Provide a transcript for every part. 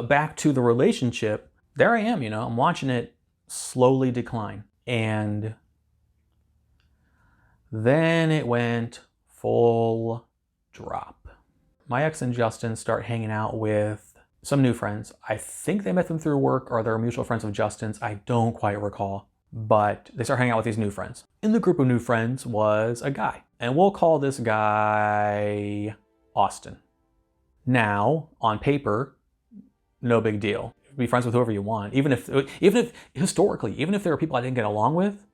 But back to the relationship, there I am, I'm watching it slowly decline. And then it went full drop. My ex and Justin start hanging out with some new friends. I think they met them through work or they're mutual friends of Justin's. I don't quite recall. But they start hanging out with these new friends. In the group of new friends was a guy. And we'll call this guy Austin. Now, on paper, no big deal. Be friends with whoever you want. Even if historically, even if there are people I didn't get along with,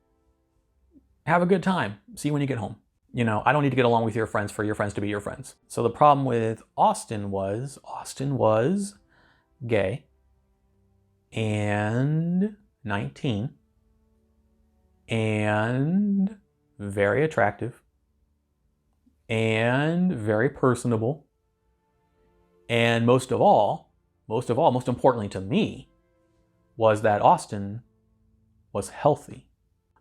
have a good time. See you when you get home. I don't need to get along with your friends for your friends to be your friends. So the problem with Austin was gay and 19 and very attractive and very personable. And most importantly to me, was that Austin was healthy.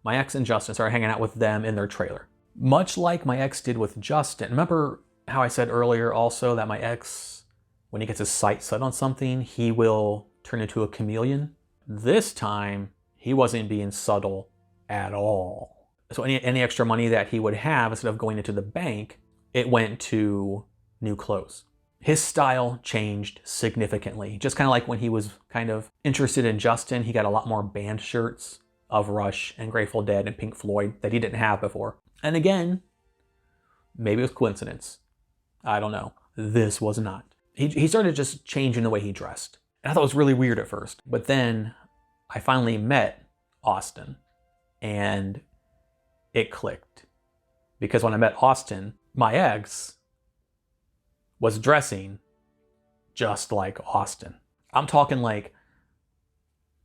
My ex and Justin started hanging out with them in their trailer. Much like my ex did with Justin. Remember how I said earlier also that my ex, when he gets his sights set on something, he will turn into a chameleon? This time, he wasn't being subtle at all. So any extra money that he would have, instead of going into the bank, it went to new clothes. His style changed significantly. Just kind of like when he was kind of interested in Justin, he got a lot more band shirts of Rush and Grateful Dead and Pink Floyd that he didn't have before. And again, maybe it was coincidence. I don't know. This was not. He started just changing the way he dressed. And I thought it was really weird at first. But then I finally met Austin and it clicked. Because when I met Austin, my ex was dressing just like Austin. I'm talking like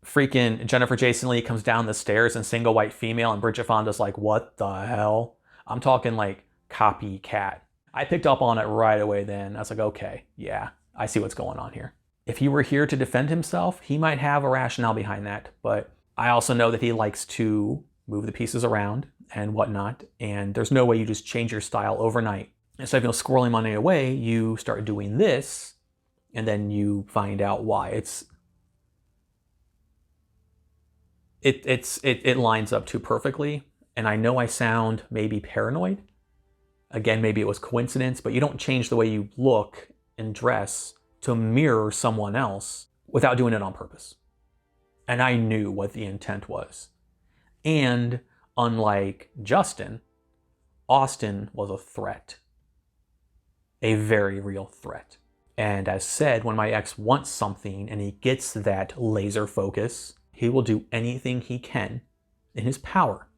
freaking Jennifer Jason Leigh comes down the stairs in Single White Female and Bridget Fonda's like, what the hell? I'm talking like copycat. I picked up on it right away then. I was like, okay, yeah, I see what's going on here. If he were here to defend himself, he might have a rationale behind that. But I also know that he likes to move the pieces around and whatnot. And there's no way you just change your style overnight. Instead of squirreling money away, you start doing this and then you find out why. It lines up too perfectly. And I know I sound maybe paranoid. Again, maybe it was coincidence, but you don't change the way you look and dress to mirror someone else without doing it on purpose. And I knew what the intent was. And unlike Justin, Austin was a threat. A very real threat. And as said, when my ex wants something and he gets that laser focus, he will do anything he can in his power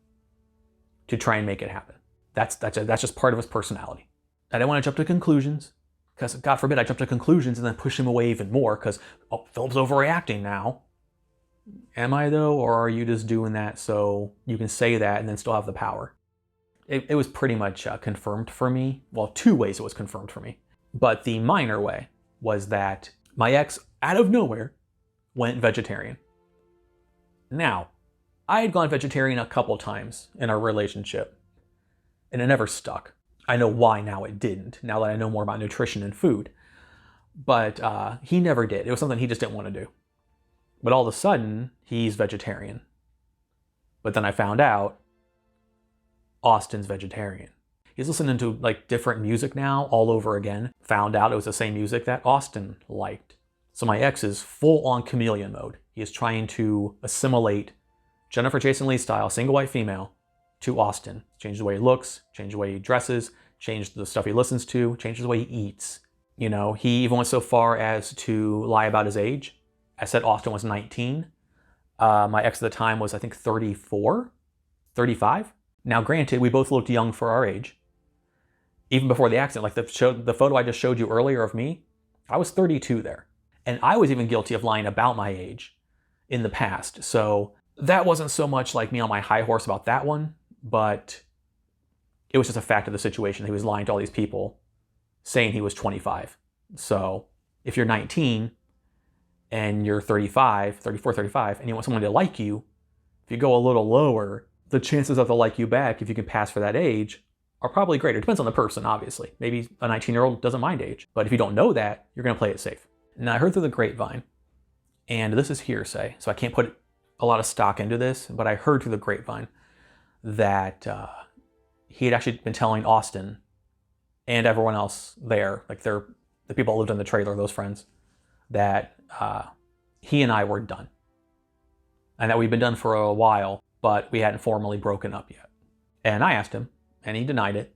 to try and make it happen. That's just part of his personality. I don't want to jump to conclusions, because God forbid I jump to conclusions and then push him away even more, because, oh, Philip's overreacting now. Am I though, or are you just doing that so you can say that and then still have the power? It was pretty much confirmed for me. Well, two ways it was confirmed for me. But the minor way was that my ex, out of nowhere, went vegetarian. Now, I had gone vegetarian a couple times in our relationship, and it never stuck. I know why now it didn't, now that I know more about nutrition and food. But he never did. It was something he just didn't want to do. But all of a sudden, he's vegetarian. But then I found out Austin's vegetarian. He's listening to like different music now all over again. Found out it was the same music that Austin liked. So my ex is full on chameleon mode. He is trying to assimilate Jennifer Jason Leigh style, Single White Female, to Austin. Change the way he looks, change the way he dresses, change the stuff he listens to, change the way he eats. He even went so far as to lie about his age. I said Austin was 19. My ex at the time was, I think, 34, 35. Now, granted, we both looked young for our age. Even before the accident, like the photo I just showed you earlier of me, I was 32 there. And I was even guilty of lying about my age in the past. So that wasn't so much like me on my high horse about that one, but it was just a fact of the situation. He was lying to all these people saying he was 25. So if you're 19 and you're 34, 35, and you want someone to like you, if you go a little lower, the chances that they'll like you back, if you can pass for that age, are probably greater. It depends on the person, obviously. Maybe a 19-year-old doesn't mind age. But if you don't know that, you're going to play it safe. Now, I heard through the grapevine And this is hearsay, so I can't put a lot of stock into this, but I heard through the grapevine that he had actually been telling Austin and everyone else there, like the people that lived in the trailer, those friends, that he and I were done. And that we'd been done for a while, but we hadn't formally broken up yet. And I asked him, and he denied it.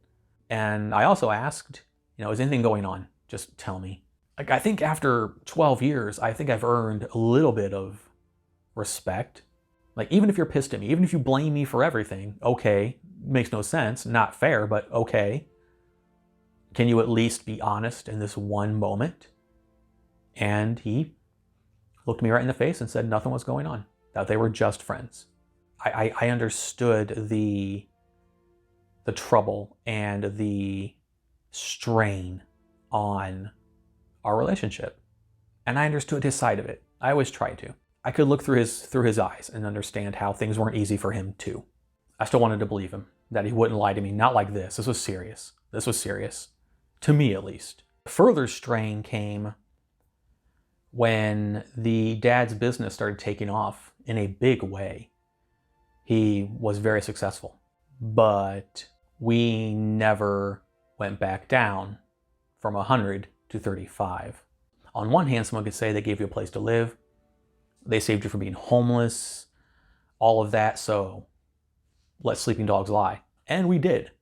And I also asked, is anything going on? Just tell me. Like, I think after 12 years, I think I've earned a little bit of respect. Like, even if you're pissed at me, even if you blame me for everything, okay, makes no sense, not fair, but okay. Can you at least be honest in this one moment? And he looked me right in the face and said nothing was going on, that they were just friends. I understood the trouble and the strain on our relationship. And I understood his side of it. I always try to. I could look through his eyes and understand how things weren't easy for him too. I still wanted to believe him, that he wouldn't lie to me. Not like this. This was serious. This was serious. To me, at least. Further strain came when the dad's business started taking off in a big way. He was very successful, but we never went back down from 100 to 35. On one hand, someone could say they gave you a place to live. They saved you from being homeless, all of that. So let sleeping dogs lie. And we did.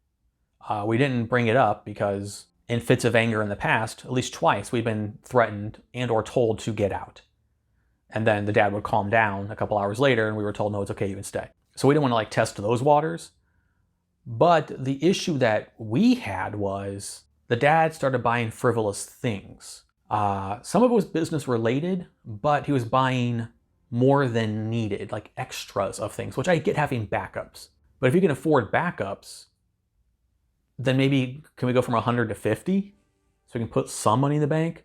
We didn't bring it up because in fits of anger in the past, at least twice, we've been threatened and or told to get out. And then the dad would calm down a couple hours later and we were told, no, it's okay, you can stay. So we didn't want to test those waters. But the issue that we had was the dad started buying frivolous things. Some of it was business related, but he was buying more than needed, like extras of things, which I get having backups. But if you can afford backups, then maybe can we go from 100 to 50 so we can put some money in the bank?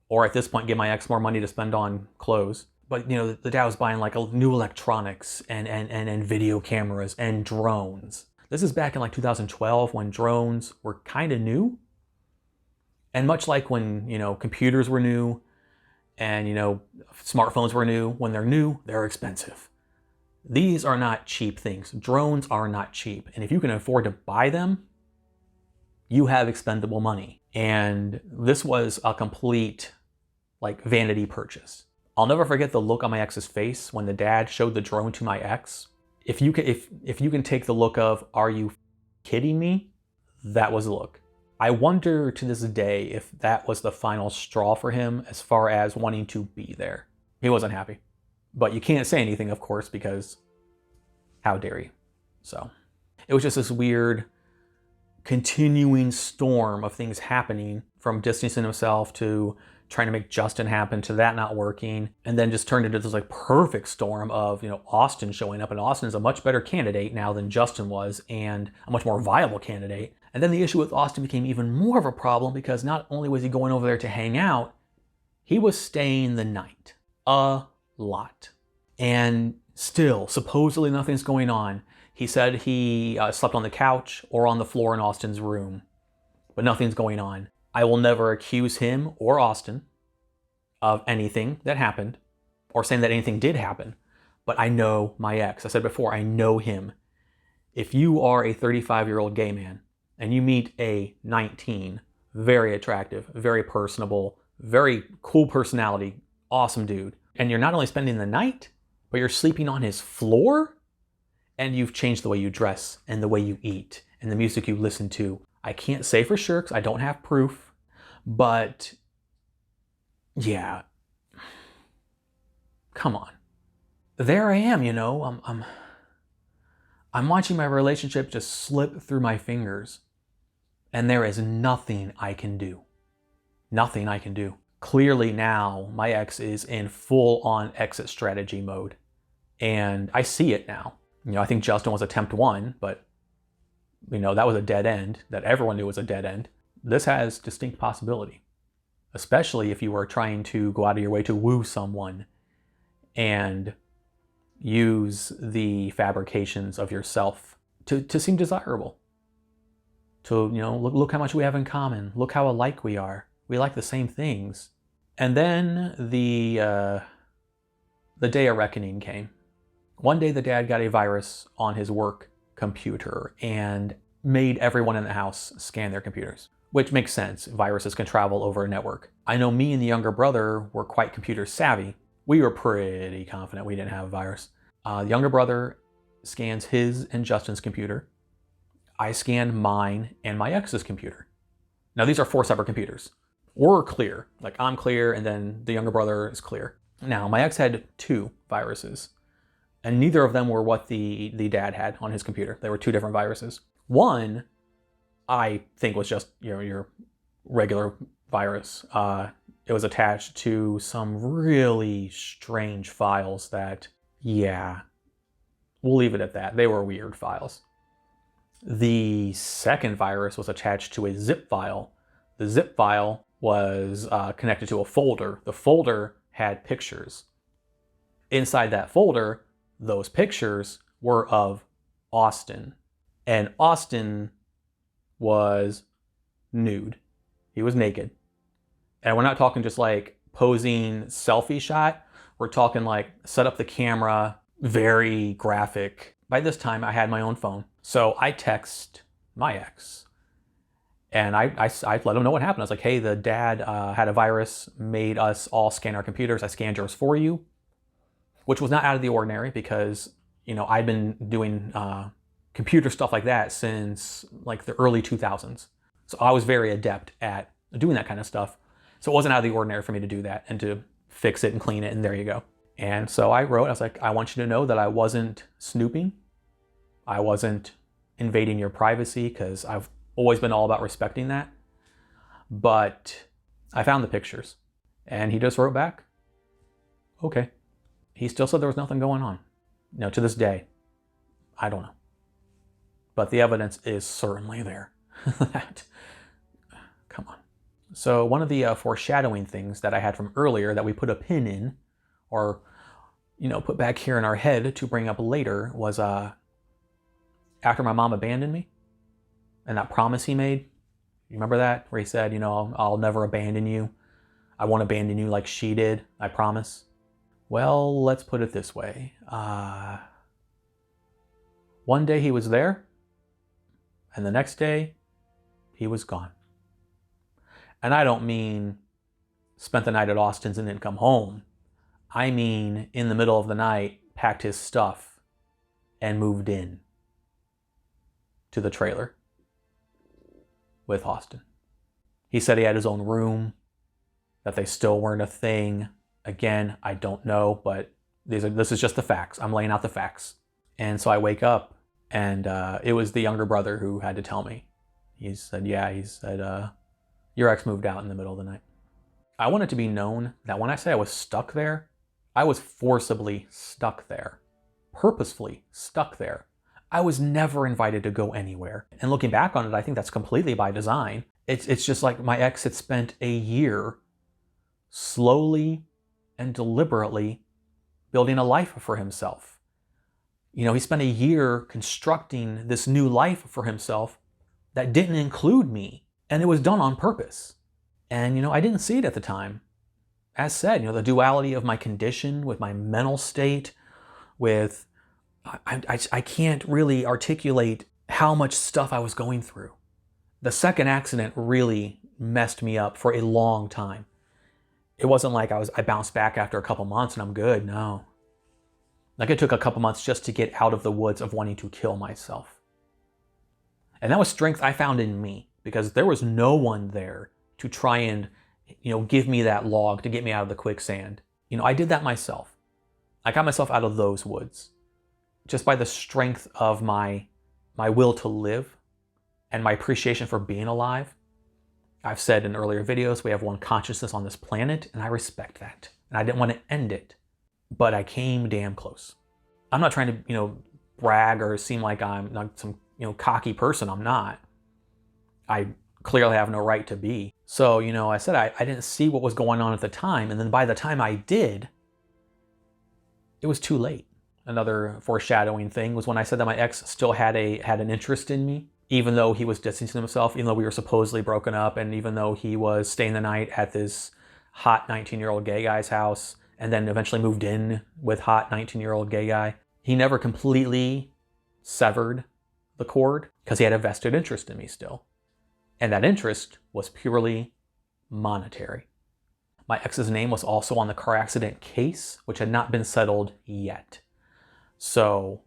Or at this point, give my ex more money to spend on clothes. But the dad was buying new electronics and video cameras and drones. This is back in 2012 when drones were kind of new. And much like when, computers were new and, smartphones were new, when they're new, they're expensive. These are not cheap things. Drones are not cheap. And if you can afford to buy them, you have expendable money. And this was a complete vanity purchase. I'll never forget the look on my ex's face when the dad showed the drone to my ex. If you can take the look of, are you kidding me? That was the look. I wonder to this day if that was the final straw for him as far as wanting to be there. He wasn't happy. But you can't say anything, of course, because how dare you? So it was just this weird continuing storm of things happening, from distancing himself to trying to make Justin happen to that not working, and then just turned into this perfect storm of Austin showing up, and Austin's a much better candidate now than Justin was, and a much more viable candidate. And then the issue with Austin became even more of a problem because not only was he going over there to hang out, he was staying the night a lot. And still, supposedly nothing's going on. He said he slept on the couch or on the floor in Austin's room, but nothing's going on. I will never accuse him or Austin of anything that happened or saying that anything did happen, but I know my ex. I said before, I know him. If you are a 35-year-old gay man and you meet a 19, very attractive, very personable, very cool personality, awesome dude, and you're not only spending the night, but you're sleeping on his floor, and you've changed the way you dress and the way you eat and the music you listen to. I can't say for sure because I don't have proof, but yeah, come on. There I am, I'm watching my relationship just slip through my fingers, and there is nothing I can do. Nothing I can do. Clearly now, my ex is in full-on exit strategy mode, and I see it now. I think Justin was attempt one, but that was a dead end that everyone knew was a dead end. This has distinct possibility, especially if you were trying to go out of your way to woo someone and use the fabrications of yourself to seem desirable. To, look how much we have in common. Look how alike we are. We like the same things. And then the the day of reckoning came. One day the dad got a virus on his work computer and made everyone in the house scan their computers, which makes sense. Viruses can travel over a network. I know me and the younger brother were quite computer savvy. We were pretty confident we didn't have a virus. The younger brother scans his and Justin's computer. I scanned mine and my ex's computer. Now these are 4 separate computers. We're clear, like I'm clear and then the younger brother is clear. Now my ex had 2 viruses and neither of them were what the dad had on his computer. They were 2 different viruses. One, I think was just your regular virus. It was attached to some really strange files that, yeah, we'll leave it at that. They were weird files. The second virus was attached to a zip file. The zip file was connected to a folder. The folder had pictures. Inside that folder, those pictures were of Austin. And Austin was nude. He was naked. And we're not talking just like posing selfie shot. We're talking like set up the camera, very graphic. By this time, I had my own phone. So I text my ex and I let him know what happened. I was like, hey, the dad had a virus, made us all scan our computers. I scanned yours for you, which was not out of the ordinary because, I'd been doing computer stuff like that since like the early 2000s. So I was very adept at doing that kind of stuff. So it wasn't out of the ordinary for me to do that and to fix it and clean it and there you go. And so I was like, I want you to know that I wasn't snooping. I wasn't invading your privacy because I've always been all about respecting that. But I found the pictures and he just wrote back, okay. He still said there was nothing going on. To this day, I don't know. But the evidence is certainly there. Come on. So one of the foreshadowing things that I had from earlier that we put a pin in or, put back here in our head to bring up later was after my mom abandoned me and that promise he made. You remember that? Where he said, I'll never abandon you. I won't abandon you like she did. I promise. Well, let's put it this way. One day he was there and the next day he was gone. And I don't mean spent the night at Austin's and didn't come home. I mean, in the middle of the night, packed his stuff and moved in to the trailer with Austin. He said he had his own room, that they still weren't a thing. Again, I don't know, but this is just the facts. I'm laying out the facts. And so I wake up and it was the younger brother who had to tell me. He said, your ex moved out in the middle of the night. I want it to be known that when I say I was stuck there, I was forcibly stuck there, purposefully stuck there. I was never invited to go anywhere. And looking back on it, I think that's completely by design. It's just like my ex had spent a year slowly and deliberately building a life for himself. He spent a year constructing this new life for himself that didn't include me. And it was done on purpose. And, I didn't see it at the time. As said, the duality of my condition with my mental state, with, I can't really articulate how much stuff I was going through. The second accident really messed me up for a long time. It wasn't like I bounced back after a couple months and I'm good. No. Like it took a couple months just to get out of the woods of wanting to kill myself. And that was strength I found in me because there was no one there to try and, give me that log to get me out of the quicksand. I did that myself. I got myself out of those woods just by the strength of my will to live and my appreciation for being alive. I've said in earlier videos, we have one consciousness on this planet, and I respect that. And I didn't want to end it, but I came damn close. I'm not trying to, brag or seem like I'm not some, cocky person. I'm not. I clearly have no right to be. So, I said I didn't see what was going on at the time. And then by the time I did, it was too late. Another foreshadowing thing was when I said that my ex still had an interest in me, even though he was distancing himself, even though we were supposedly broken up, and even though he was staying the night at this hot 19-year-old gay guy's house, and then eventually moved in with hot 19-year-old gay guy. He never completely severed the cord because he had a vested interest in me still. And that interest was purely monetary. My ex's name was also on the car accident case, which had not been settled yet. So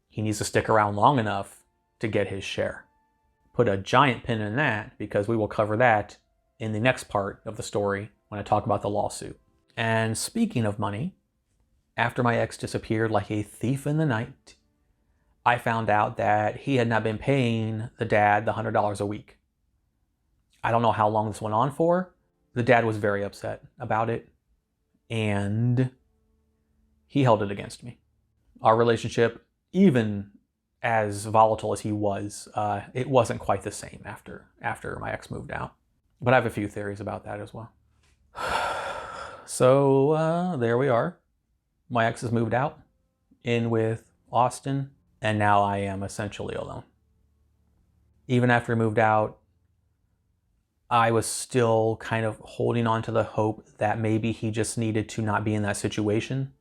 he needs to stick around long enough to get his share. Put a giant pin in that because we will cover that in the next part of the story when I talk about the lawsuit. And speaking of money, after my ex disappeared like a thief in the night, I found out that he had not been paying the dad the $100 a week. I don't know how long this went on for. The dad was very upset about it, and he held it against me. Our relationship, even as volatile as he was, it wasn't quite the same after my ex moved out. But I have a few theories about that as well. So there we are. My ex has moved out, in with Austin, and now I am essentially alone. Even after he moved out, I was still kind of holding on to the hope that maybe he just needed to not be in that situation.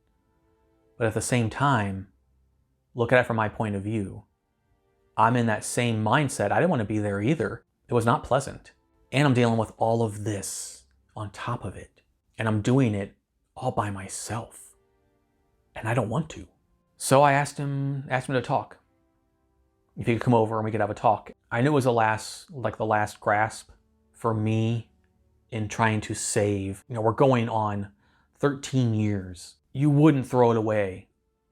But at the same time, look at it from my point of view. I'm in that same mindset. I didn't want to be there either. It was not pleasant. And I'm dealing with all of this on top of it. And I'm doing it all by myself. And I don't want to. So I asked him to talk. If he could come over and we could have a talk. I knew it was the last grasp for me in trying to save. We're going on 13 years. You wouldn't throw it away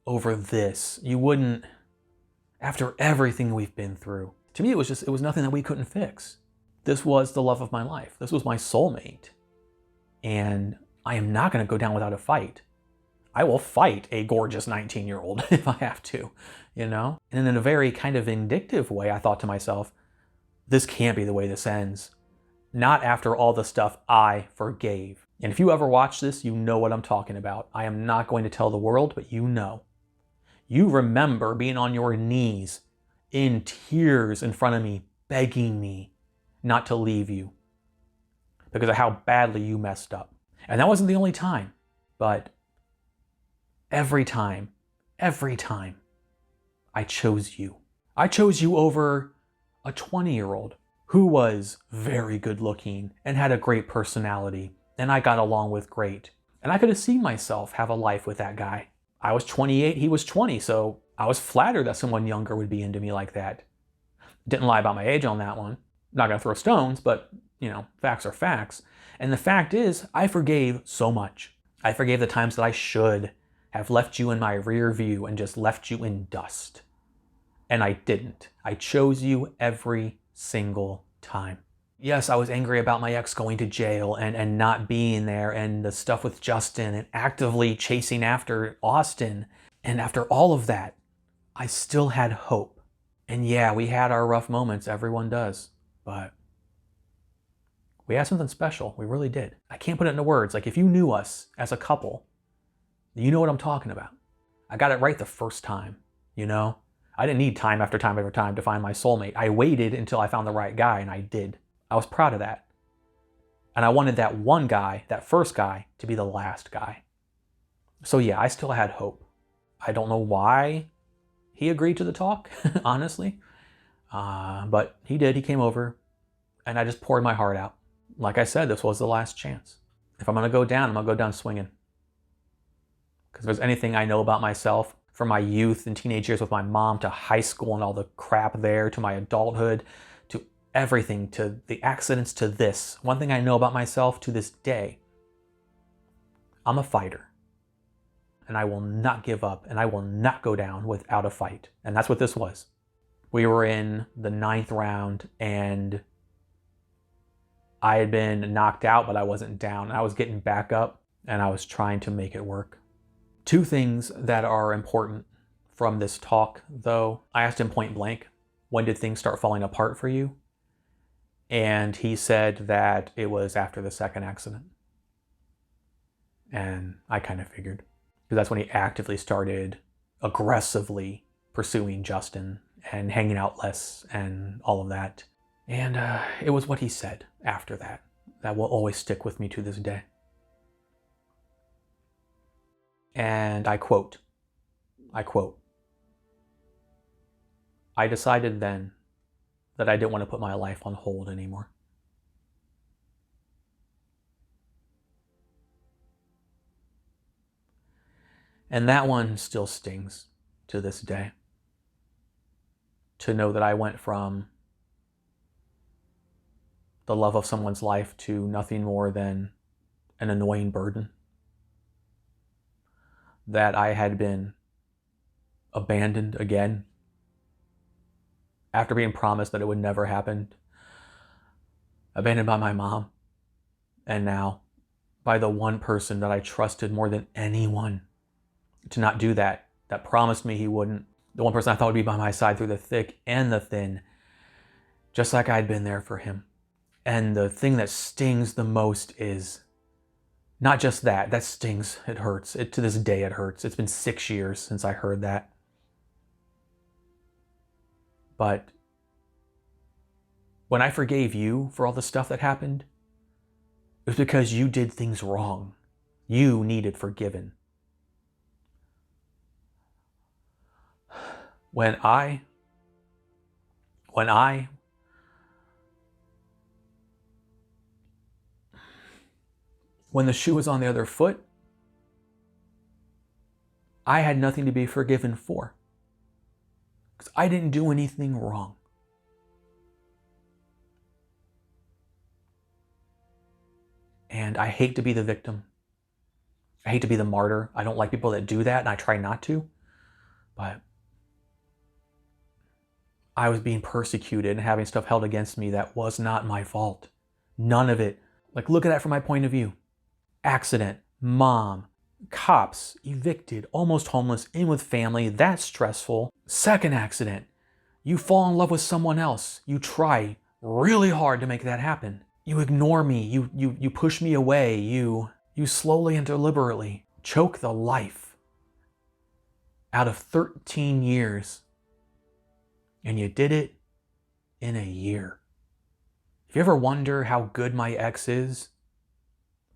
over this. You wouldn't, after everything we've been through. To me, it was nothing that we couldn't fix. This was the love of my life. This was my soulmate. And I am not going to go down without a fight. I will fight a gorgeous 19-year-old if I have to, And in a very kind of vindictive way, I thought to myself, this can't be the way this ends. Not after all the stuff I forgave. And if you ever watch this, you know what I'm talking about. I am not going to tell the world, but you know. You remember being on your knees in tears in front of me, begging me not to leave you because of how badly you messed up. And that wasn't the only time, but every time, I chose you. I chose you over a 20-year-old who was very good looking and had a great personality, and I got along with great. And I could have seen myself have a life with that guy. I was 28, he was 20, so I was flattered that someone younger would be into me like that. Didn't lie about my age on that one. Not gonna throw stones, but facts are facts. And the fact is, I forgave so much. I forgave the times that I should have left you in my rear view and just left you in dust. And I didn't. I chose you every single time. Yes, I was angry about my ex going to jail and not being there and the stuff with Justin and actively chasing after Austin. And after all of that, I still had hope. And yeah, we had our rough moments. Everyone does. But we had something special. We really did. I can't put it into words. Like if you knew us as a couple, you know what I'm talking about. I got it right the first time, I didn't need time after time after time to find my soulmate. I waited until I found the right guy, and I did. I was proud of that. And I wanted that one guy, that first guy, to be the last guy. So yeah, I still had hope. I don't know why he agreed to the talk, honestly. But he did. He came over, and I just poured my heart out. Like I said, this was the last chance. If I'm going to go down, I'm going to go down swinging. Because if there's anything I know about myself, from my youth and teenage years with my mom to high school and all the crap there, to my adulthood, to everything, to the accidents, to this. One thing I know about myself to this day, I'm a fighter. And I will not give up, and I will not go down without a fight. And that's what this was. We were in the 9th round, and I had been knocked out, but I wasn't down. I was getting back up, and I was trying to make it work. 2 things that are important from this talk, though. I asked him point blank, when did things start falling apart for you? And he said that it was after the second accident. And I kind of figured. Because that's when he actively started aggressively pursuing Justin and hanging out less and all of that. And it was what he said after that that will always stick with me to this day. And I quote, I decided then that I didn't want to put my life on hold anymore. And that one still stings to this day. To know that I went from the love of someone's life to nothing more than an annoying burden. That I had been abandoned again after being promised that it would never happen. Abandoned by my mom. And now by the one person that I trusted more than anyone to not do that, that promised me he wouldn't. The one person I thought would be by my side through the thick and the thin, just like I'd been there for him. And the thing that stings the most is not just that stings, it hurts. To this day it hurts. It's been 6 years since I heard that. But when I forgave you for all the stuff that happened, it was because you did things wrong. You needed forgiven. When the shoe was on the other foot, I had nothing to be forgiven for. Because I didn't do anything wrong. And I hate to be the victim. I hate to be the martyr. I don't like people that do that, and I try not to. But I was being persecuted and having stuff held against me that was not my fault. None of it. Like, look at that from my point of view. Accident, mom, cops, evicted, almost homeless, in with family, that's stressful. Second accident, you fall in love with someone else. You try really hard to make that happen. You ignore me, you push me away, you slowly and deliberately choke the life out of 13 years. And you did it in a year. If you ever wonder how good my ex is,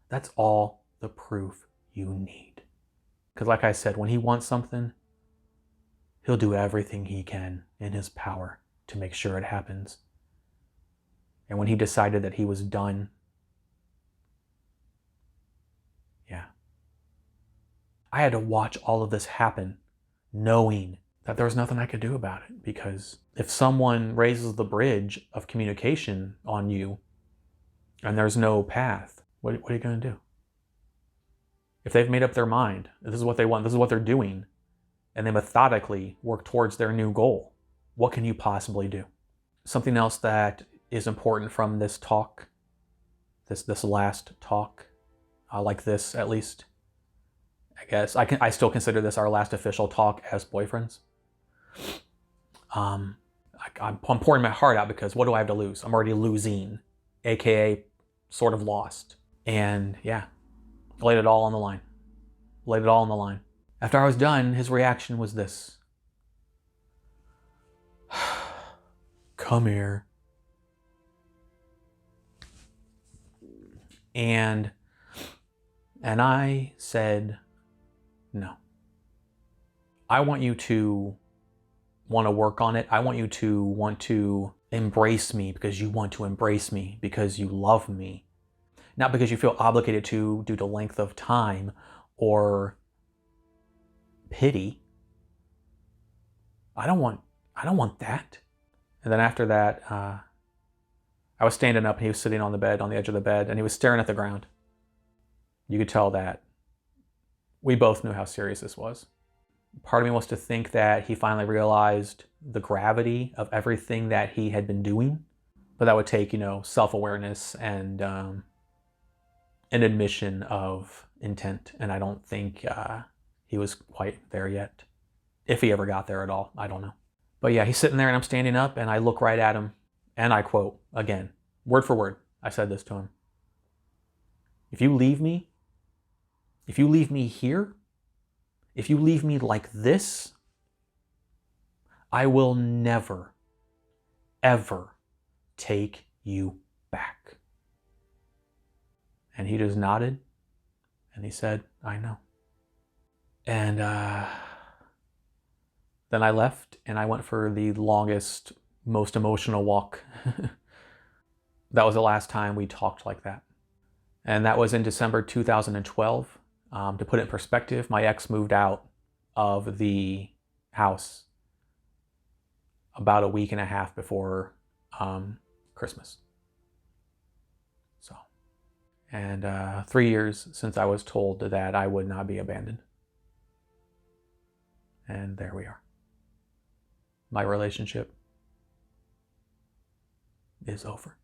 that's all the proof you need. Because like I said, when he wants something, he'll do everything he can in his power to make sure it happens. And when he decided that he was done, yeah. I had to watch all of this happen, knowing that there was nothing I could do about it. Because if someone raises the bridge of communication on you and there's no path, what are you going to do? If they've made up their mind, this is what they want, this is what they're doing, and they methodically work towards their new goal, what can you possibly do? Something else that is important from this talk, this last talk, like this at least, I guess, I still consider this our last official talk as boyfriends. I'm pouring my heart out because what do I have to lose? I'm already losing, aka sort of lost. And yeah, laid it all on the line. Laid it all on the line. After I was done, his reaction was this. Come here. And I said, no. I want you to want to work on it. I want you to want to embrace me because you want to embrace me, because you love me. Not because you feel obligated to due to length of time or pity. I don't want that. And then after that, I was standing up and he was sitting on the bed, on the edge of the bed, and he was staring at the ground. You could tell that we both knew how serious this was. Part of me wants to think that he finally realized the gravity of everything that he had been doing, but that would take, self-awareness and an admission of intent. And I don't think he was quite there yet. If he ever got there at all, I don't know. But yeah, he's sitting there and I'm standing up and I look right at him and I quote, again, word for word, I said this to him. If you leave me here, if you leave me like this, I will never, ever take you back. And he just nodded and he said, I know. And then I left and I went for the longest, most emotional walk. That was the last time we talked like that. And that was in December 2012. To put it in perspective, my ex moved out of the house about a week and a half before Christmas. So, and 3 years since I was told that I would not be abandoned. And there we are. My relationship is over.